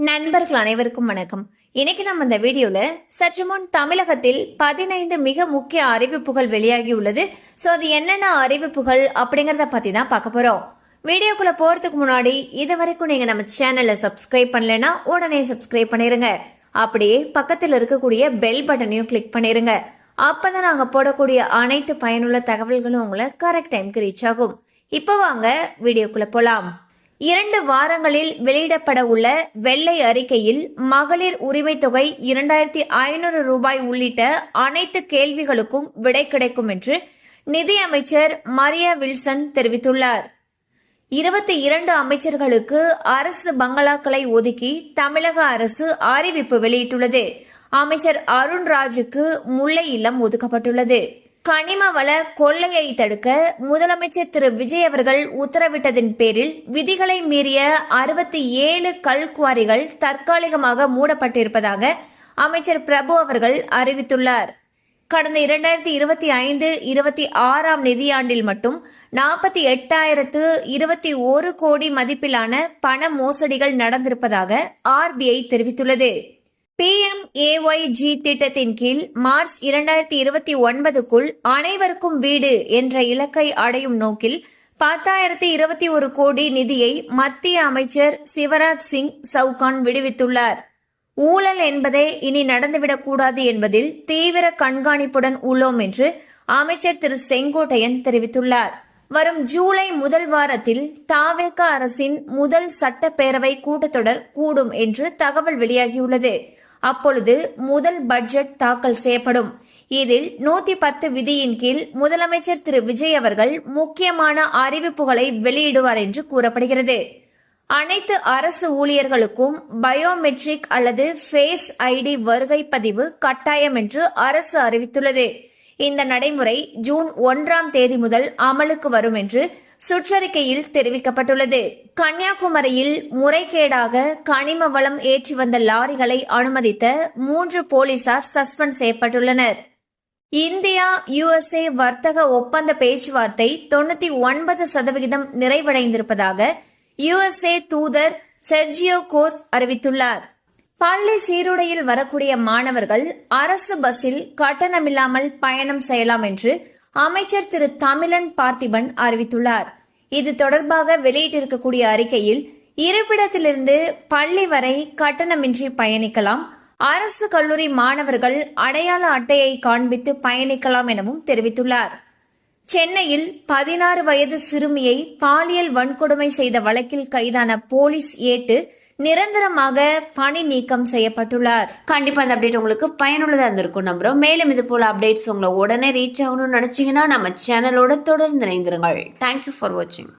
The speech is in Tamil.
நண்பர்கள் அனைவருக்கும் வணக்கம். இன்னைக்கு நம்ம இந்த வீடியோல சற்று முன் தமிழகத்தில் 15 மிக முக்கிய அறிவிப்புகள் வெளியாகி உள்ளது. சோ அது என்னென்ன அறிவிப்புகள் அப்படிங்கறத பத்தி தான் பார்க்க போறோம். வீடியோக்குள்ள போறதுக்கு முன்னாடி இது வரைக்கும் நீங்க நம்ம சேனலை சப்ஸ்கிரைப் பண்ணலனா உடனே சப்ஸ்கிரைப் பண்ணிருங்க. அப்படியே பக்கத்தில் இருக்கக்கூடிய பெல் பட்டனையும் கிளிக் பண்ணிருங்க. அப்பதான் நாங்க போடக்கூடிய அனைத்து பயனுள்ள தகவல்களும் உங்களை கரெக்ட் டைம்க்கு ரீச் ஆகும். இப்ப வாங்க வீடியோக்குள்ள போலாம். 2 வாரங்களில் வெளியிடப்பட உள்ள வெள்ளை அறிக்கையில் மகளிர் உரிமை தொகை 2500 ரூபாய் உள்ளிட்ட அனைத்து கேள்விகளுக்கும் விடை கிடைக்கும் என்று நிதியமைச்சர் மரியா வில்சன் தெரிவித்துள்ளார். 22 அமைச்சர்களுக்கு அரசு பங்களாக்களை ஒதுக்கி தமிழக அரசு அறிவிப்பு வெளியிட்டுள்ளது. அமைச்சர் அருண்ராஜுக்கு முல்லை இல்லம் ஒதுக்கப்பட்டுள்ளது. கனிம வள கொள்ளையை தடுக்க முதலமைச்சர் திரு விஜய் அவர்கள் உத்தரவிட்டதின் பேரில் விதிகளை மீறிய 67 கல்குவாரிகள் தற்காலிகமாக மூடப்பட்டிருப்பதாக அமைச்சர் பிரபு அவர்கள் அறிவித்துள்ளார். கடந்த 2025-26 நிதியாண்டில் மட்டும் 48,021 கோடி மதிப்பிலான பண மோசடிகள் நடந்திருப்பதாக RBI தெரிவித்துள்ளது. PMAYG திட்டத்தின் கீழ் மார்ச் 2029க்குள் அனைவருக்கும் வீடு என்ற இலக்கை அடையும் நோக்கில் 10,021 கோடி நிதியை மத்திய அமைச்சர் சிவராஜ் சிங் சவுகான் விடுவித்துள்ளார். ஊழல் என்பதே இனி நடந்துவிடக்கூடாது என்பதில் தீவிர கண்காணிப்புடன் உள்ளோம் என்று அமைச்சர் திரு செங்கோட்டையன் தெரிவித்துள்ளார். வரும் ஜூலை முதல் வாரத்தில் தாவேக அரசின் முதல் சட்டப்பேரவை கூட்டத்தொடர் கூடும் என்று தகவல் வெளியாகியுள்ளது. அப்பொழுது முதல் பட்ஜெட் தாக்கல் செய்யப்படும். இதில் 110 விதியின் கீழ் முதலமைச்சர் திரு விஜய் அவர்கள் முக்கியமான அறிவிப்புகளை வெளியிடுவார் என்று கூறப்படுகிறது. அனைத்து அரசு ஊழியர்களுக்கும் பயோமெட்ரிக் அல்லது ஃபேஸ் ஐடி வருகை பதிவு கட்டாயம் என்று அரசு அறிவித்துள்ளது. இந்த நடைமுறை ஜூன் 1ஆம் தேதி முதல் அமலுக்கு வரும் என்று சுற்றறிக்கையில் தெரிவிக்கப்பட்டுள்ளது. கன்னியாகுமரியில் முறைகேடாக கனிம வளம் ஏற்றி வந்த லாரிகளை அனுமதித்த 3 போலீசார் சஸ்பெண்ட் செய்யப்பட்டுள்ளனர். இந்தியா USA வர்த்தக ஒப்பந்த பேச்சுவார்த்தை 99% நிறைவடைந்திருப்பதாக USA தூதர் செர்ஜியோ கோர்ஸ் அறிவித்துள்ளார். பள்ளி சீருடையில் வரக்கூடிய மாணவர்கள் அரசு பஸ்ஸில் கட்டணமில்லாமல் பயணம் செய்யலாம் என்று அமைச்சர் திரு தமிழன் பார்த்திபன் அறிவித்துள்ளார். இது தொடர்பாக வெளியிட்டிருக்கக்கூடிய அறிக்கையில் இருப்பிடத்திலிருந்து பள்ளி வரை கட்டணமின்றி பயணிக்கலாம், அரசு கல்லூரி மாணவர்கள் அடையாள அட்டையை காண்பித்து பயணிக்கலாம் எனவும் தெரிவித்துள்ளார். சென்னையில் 16 வயது சிறுமியை பாலியல் வன்கொடுமை செய்த வழக்கில் கைதான போலீஸ் ஏட்டு நிரந்தரமாக பணி நீக்கம் செய்யப்பட்டுள்ளார். கண்டிப்பா அந்த அப்டேட் உங்களுக்கு பயனுள்ளதா இருந்திருக்கும் நம்புறோம். மேலும் இது போல அப்டேட்ஸ் உங்களை உடனே ரீச் ஆகணும்னு நினைச்சீங்கன்னா நம்ம சேனலோட தொடர்ந்து இணைந்திருங்கள். தேங்க்யூ ஃபார் வாட்சிங்.